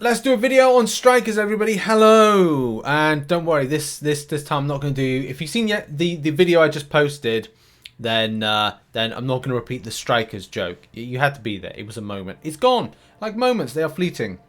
Let's do a video on strikers, everybody. Hello, and don't worry. This time I'm not going to do. If you've seen yet the video I just posted, then I'm not going to repeat the strikers joke. You had to be there. It was a moment. It's gone. Like moments, they are fleeting.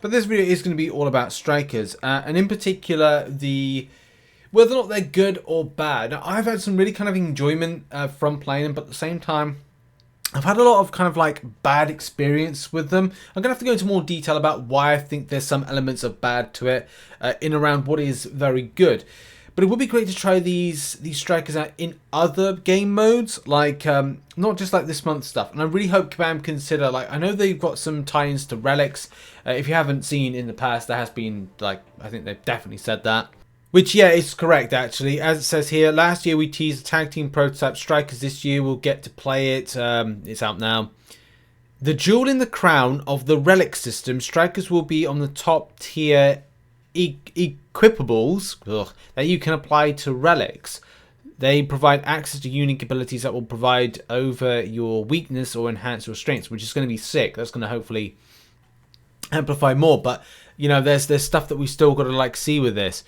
But this video is going to be all about strikers, and in particular whether or not they're good or bad. Now, I've had some really kind of enjoyment from playing them, but at the same time, I've had a lot of kind of like bad experience with them. I'm going to have to go into more detail about why I think there's some elements of bad to it in around what is very good. But it would be great to try these strikers out in other game modes, like not just like this month's stuff. And I really hope Kabam consider, like, I know they've got some tie-ins to relics. If you haven't seen in the past, there has been, like, I think they've definitely said that. Which, yeah, is correct, actually. As it says here, last year we teased the tag team prototype strikers. This year we'll get to play it. It's out now. The jewel in the crown of the relic system, strikers will be on the top tier equipables that you can apply to relics. They provide access to unique abilities that will provide over your weakness or enhance your strengths, which is going to be sick. That's going to hopefully amplify more. But, you know, there's stuff that we still got to, like, see with this.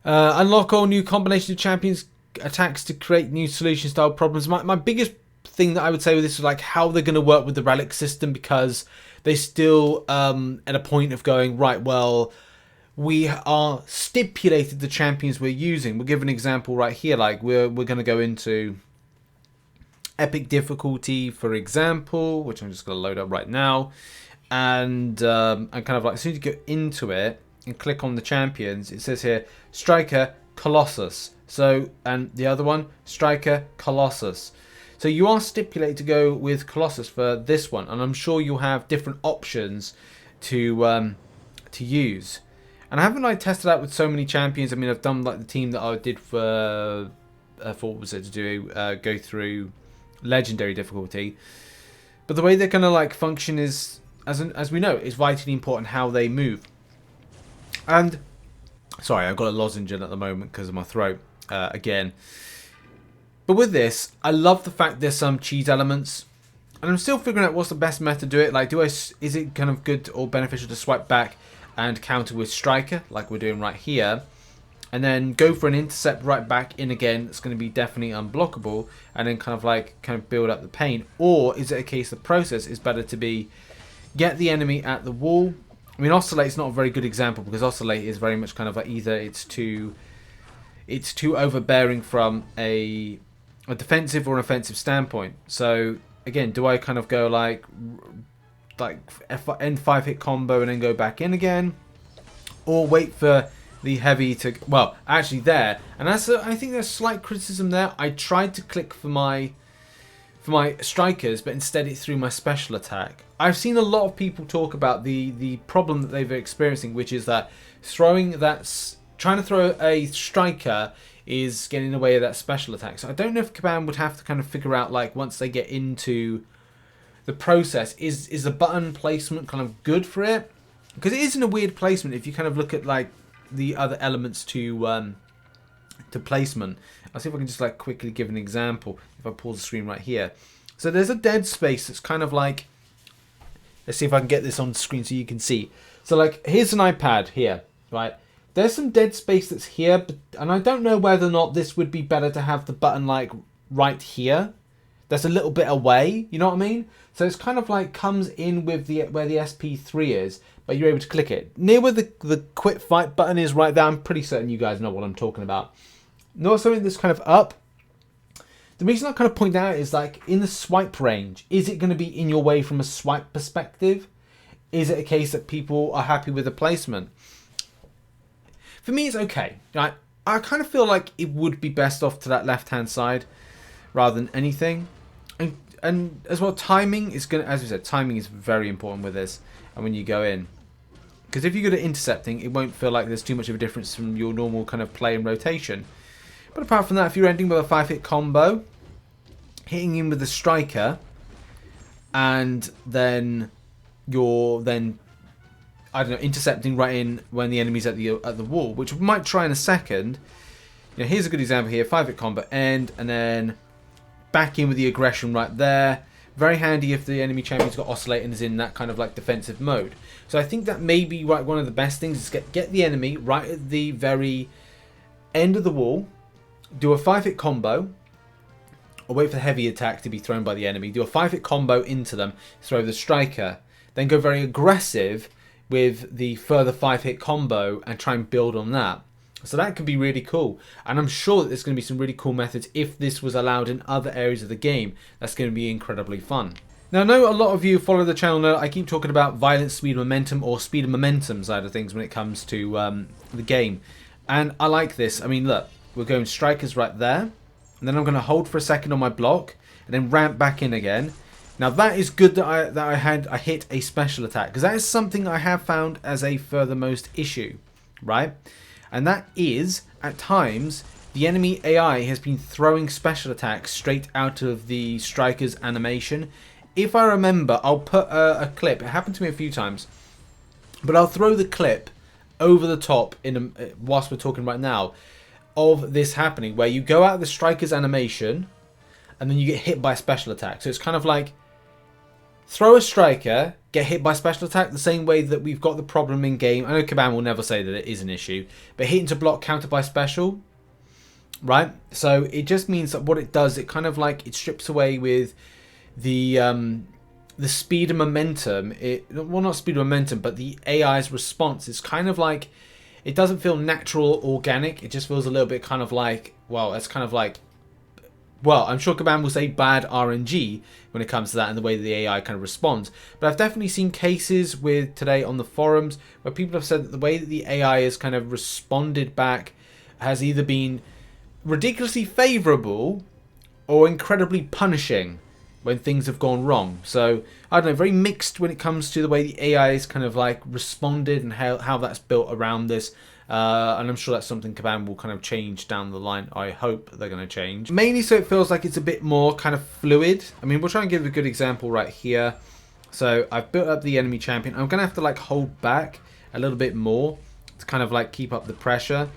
Unlock all new combinations of champions attacks to create new solution style problems. My biggest thing that I would say with this is like how they're going to work with the relic system, because they still at a point of going, right, well, we are stipulated the champions we're using. We'll give an example right here. Like we're going to go into epic difficulty, for example, which I'm just going to load up right now, and kind of like as soon as you go into it and click on the champions, it says here Striker Colossus. So, and the other one, Striker Colossus. So you are stipulated to go with Colossus for this one, and I'm sure you'll have different options to use. And I haven't like tested out with so many champions. I mean, I've done like the team that I did for what was it to do, go through legendary difficulty. But the way they're gonna like function is, as we know, is vitally important how they move. And, sorry, I've got a lozenge in at the moment because of my throat, again. But with this, I love the fact there's some cheese elements. And I'm still figuring out what's the best method to do it. Like, is it kind of good or beneficial to swipe back and counter with Striker, like we're doing right here, and then go for an intercept right back in again that's going to be definitely unblockable, and then kind of build up the pain? Or is it a case the process is better to be get the enemy at the wall? I mean, Oscillate is not a very good example, because Oscillate is very much kind of like either it's too overbearing from a defensive or an offensive standpoint. So again, do I kind of go like end 5-hit combo and then go back in again, or wait for the heavy to, well, actually there, and I think there's slight criticism there. I tried to click for my strikers, but instead it threw my special attack. I've seen a lot of people talk about the problem that they've experiencing, which is that trying to throw a striker is getting in the way of that special attack. So I don't know if Kabam would have to kind of figure out, like, once they get into the process, is the button placement kind of good for it? Because it is in a weird placement if you kind of look at like the other elements to placement. I'll see if I can just like quickly give an example if I pause the screen right here. So there's a dead space that's kind of like, let's see if I can get this on screen so you can see. So like here's an iPad here, right? There's some dead space that's here, and I don't know whether or not this would be better to have the button like right here. That's a little bit away, you know what I mean? So it's kind of like comes in with where the SP3 is, but you're able to click it. Near where the quit fight button is right there, I'm pretty certain you guys know what I'm talking about. Notice something that's kind of up. The reason I kind of point out is like in the swipe range, is it going to be in your way from a swipe perspective? Is it a case that people are happy with the placement? For me, it's okay. I kind of feel like it would be best off to that left-hand side rather than anything. And as well, timing is going to, as we said, timing is very important with this. And when you go in, because if you go to intercepting, it won't feel like there's too much of a difference from your normal kind of play and rotation. But apart from that, if you're ending with a 5-hit combo, hitting in with the striker, and then you're I don't know, intercepting right in when the enemy's at the wall, which we might try in a second. You know, here's a good example here: 5-hit combo end, and then back in with the aggression right there. Very handy if the enemy champion's got Oscillate and is in that kind of like defensive mode. So I think that may be like one of the best things is get the enemy right at the very end of the wall, do a 5-hit combo, or wait for the heavy attack to be thrown by the enemy, do a 5-hit combo into them, throw the striker, then go very aggressive with the further 5-hit combo and try and build on that. So that could be really cool. And I'm sure that there's going to be some really cool methods if this was allowed in other areas of the game. That's going to be incredibly fun. Now, I know a lot of you follow the channel know I keep talking about violence, speed, momentum, or speed and momentum side of things when it comes to the game. And I like this. I mean, look, we're going strikers right there. And then I'm going to hold for a second on my block and then ramp back in again. Now that is good that I hit a special attack, because that is something I have found as a furthermost issue, right? And that is, at times, the enemy AI has been throwing special attacks straight out of the striker's animation. If I remember, I'll put a clip. It happened to me a few times. But I'll throw the clip over the top whilst we're talking right now of this happening, where you go out of the striker's animation and then you get hit by a special attack. So it's kind of like throw a striker, get hit by special attack, the same way that we've got the problem in game. I know Kaban will never say that it is an issue, but hitting to block countered by special, right? So it just means that what it does, it kind of like it strips away with the speed and momentum. Well, not speed and momentum, but the AI's response is kind of like, it doesn't feel natural, organic. It just feels a little bit kind of like, well, it's kind of like, well, I'm sure Kaban will say bad RNG when it comes to that and the way that the AI kind of responds. But I've definitely seen cases with today on the forums where people have said that the way that the AI has kind of responded back has either been ridiculously favorable or incredibly punishing when things have gone wrong. So, I don't know, very mixed when it comes to the way the AI has kind of like responded and how that's built around this. And I'm sure that's something Kaban will kind of change down the line. I hope they're going to change. Mainly so it feels like it's a bit more kind of fluid. I mean, we'll try and give a good example right here. So I've built up the enemy champion. I'm going to have to like hold back a little bit more to kind of like keep up the pressure.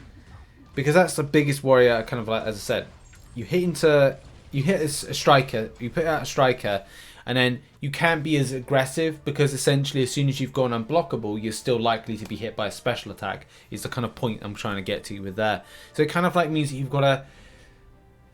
Because that's the biggest warrior, kind of like, as I said, you hit a striker, you put out a striker, and then you can't be as aggressive because essentially as soon as you've gone unblockable, you're still likely to be hit by a special attack, is the kind of point I'm trying to get to with there. So it kind of like means that you've got to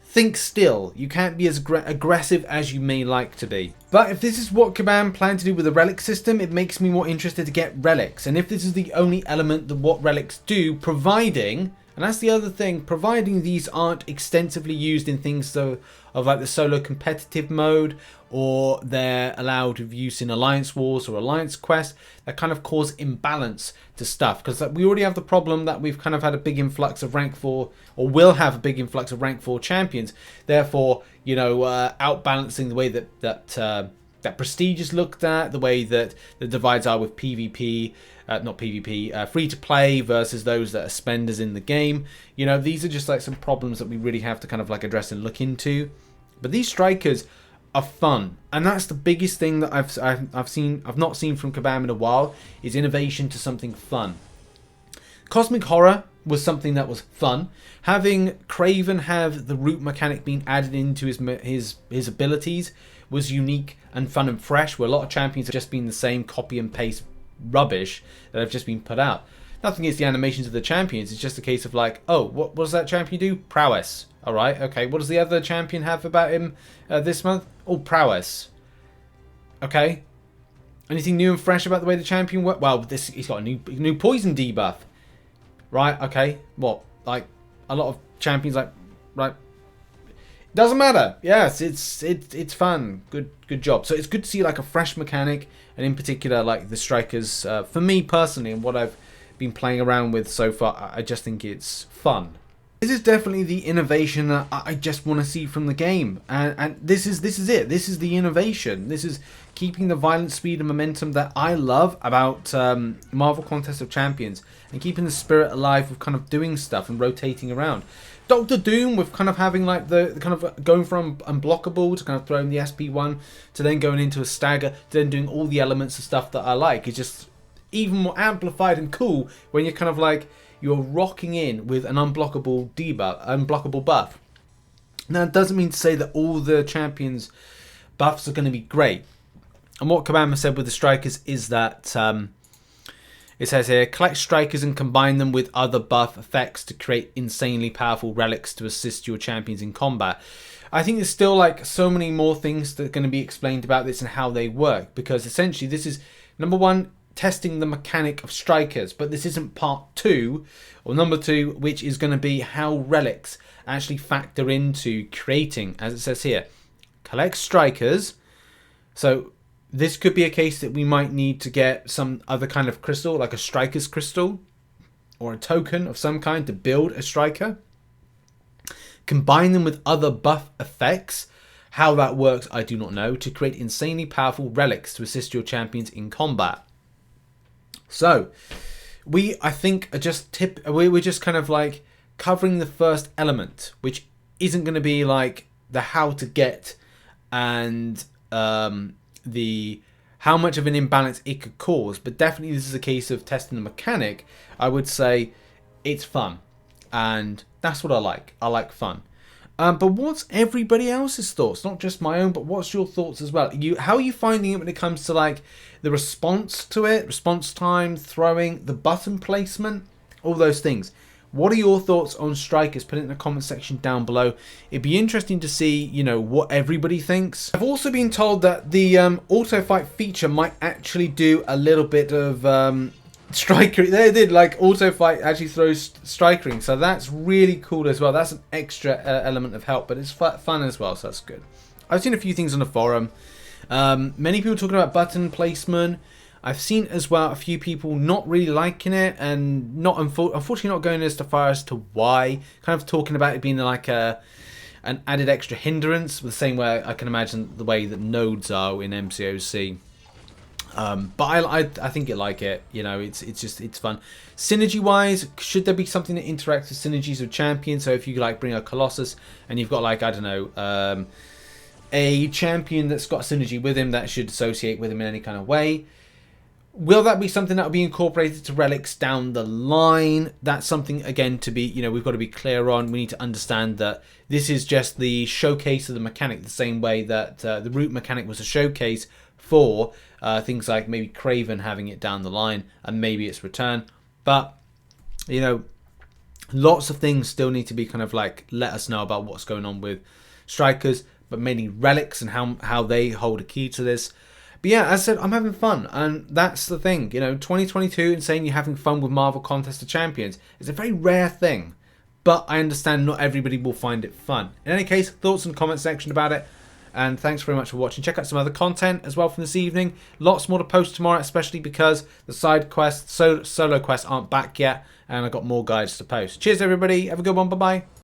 think still. You can't be as aggressive as you may like to be. But if this is what Kaban planned to do with the relic system, it makes me more interested to get relics. And if this is the only element that what relics do, providing, and that's the other thing, providing these aren't extensively used in things of like the solo competitive mode, or they're allowed of use in Alliance Wars or Alliance Quest, that kind of cause imbalance to stuff. Because we already have the problem that we've kind of had a big influx of rank 4, or will have a big influx of rank 4 champions. Therefore, you know, outbalancing the way that prestige is looked at, the way that the divides are with PvP, not PvP, free to play versus those that are spenders in the game. You know, these are just like some problems that we really have to kind of like address and look into. But these strikers are fun, and that's the biggest thing that I've not seen from Kaban in a while, is innovation to something fun. Cosmic Horror was something that was fun. Having Craven have the root mechanic being added into his abilities was unique and fun and fresh, where a lot of champions have just been the same copy and paste rubbish that have just been put out. Nothing against the animations of the champions, it's just a case of like, oh, what does that champion do? Prowess. Alright, okay, what does the other champion have about him this month? Oh, prowess. Okay. Anything new and fresh about the way the champion works? Well, he's got a new poison debuff. Right, okay. What? Like, a lot of champions like, right. Doesn't matter. Yes, it's fun. Good job. So it's good to see like a fresh mechanic, and in particular like the strikers. For me personally, and what I've been playing around with so far, I just think it's fun. This is definitely the innovation that I just want to see from the game, and this is it. This is the innovation. This is keeping the violence, speed, and momentum that I love about Marvel Contest of Champions, and keeping the spirit alive of kind of doing stuff and rotating around. Doctor Doom with kind of having like the kind of going from unblockable to kind of throwing the SP1 to then going into a stagger to then doing all the elements of stuff that I like. It's just even more amplified and cool when you're kind of like, you're rocking in with an unblockable debuff, unblockable buff. Now, it doesn't mean to say that all the champions buffs are going to be great. And what Kabama said with the strikers is that it says here, collect strikers and combine them with other buff effects to create insanely powerful relics to assist your champions in combat. I think there's still like so many more things that are going to be explained about this and how they work, because essentially this is number one, testing the mechanic of strikers, but this isn't part 2 or number 2, which is going to be how relics actually factor into creating, as it says here, collect strikers. So this could be a case that we might need to get some other kind of crystal, like a striker's crystal or a token of some kind to build a striker. Combine them with other buff effects. How that works, I do not know. To create insanely powerful relics to assist your champions in combat. So, I think, we're just kind of like covering the first element, which isn't going to be like the how to get and the how much of an imbalance it could cause, but definitely this is a case of testing the mechanic. I would say it's fun, and that's what I like. I like fun. But what's everybody else's thoughts? Not just my own, but what's your thoughts as well? How are you finding it when it comes to like the response to it, response time, throwing, the button placement, all those things? What are your thoughts on strikers? Put it in the comment section down below. It'd be interesting to see, you know, what everybody thinks. I've also been told that the auto fight feature might actually do a little bit of striker. They did like auto fight actually throws strikering, so that's really cool as well. That's an extra element of help, but it's fun as well, so that's good. I've seen a few things on the forum. Many people talking about button placement. I've seen as well a few people not really liking it, and not unfortunately not going as far as to why. Kind of talking about it being like an added extra hindrance, the same way I can imagine the way that nodes are in MCOC. But I think you like it. You know, it's fun. Synergy wise, should there be something that interacts with synergies of champions? So if you like bring a Colossus and you've got like, I don't know, a champion that's got a synergy with him that should associate with him in any kind of way. Will that be something that will be incorporated to relics down the line? That's something, again, to be, you know, we've got to be clear on. We need to understand that this is just the showcase of the mechanic, the same way that the root mechanic was a showcase for things like maybe Craven having it down the line, and maybe its return. But, you know, lots of things still need to be kind of like let us know about what's going on with strikers, but mainly relics and how they hold a key to this. But yeah, as I said, I'm having fun, and that's the thing. You know, 2022 and saying you're having fun with Marvel Contest of Champions is a very rare thing, but I understand not everybody will find it fun. In any case, thoughts in the comment section about it, and thanks very much for watching. Check out some other content as well from this evening. Lots more to post tomorrow, especially because the side quests, solo quests aren't back yet, and I've got more guides to post. Cheers, everybody. Have a good one. Bye-bye.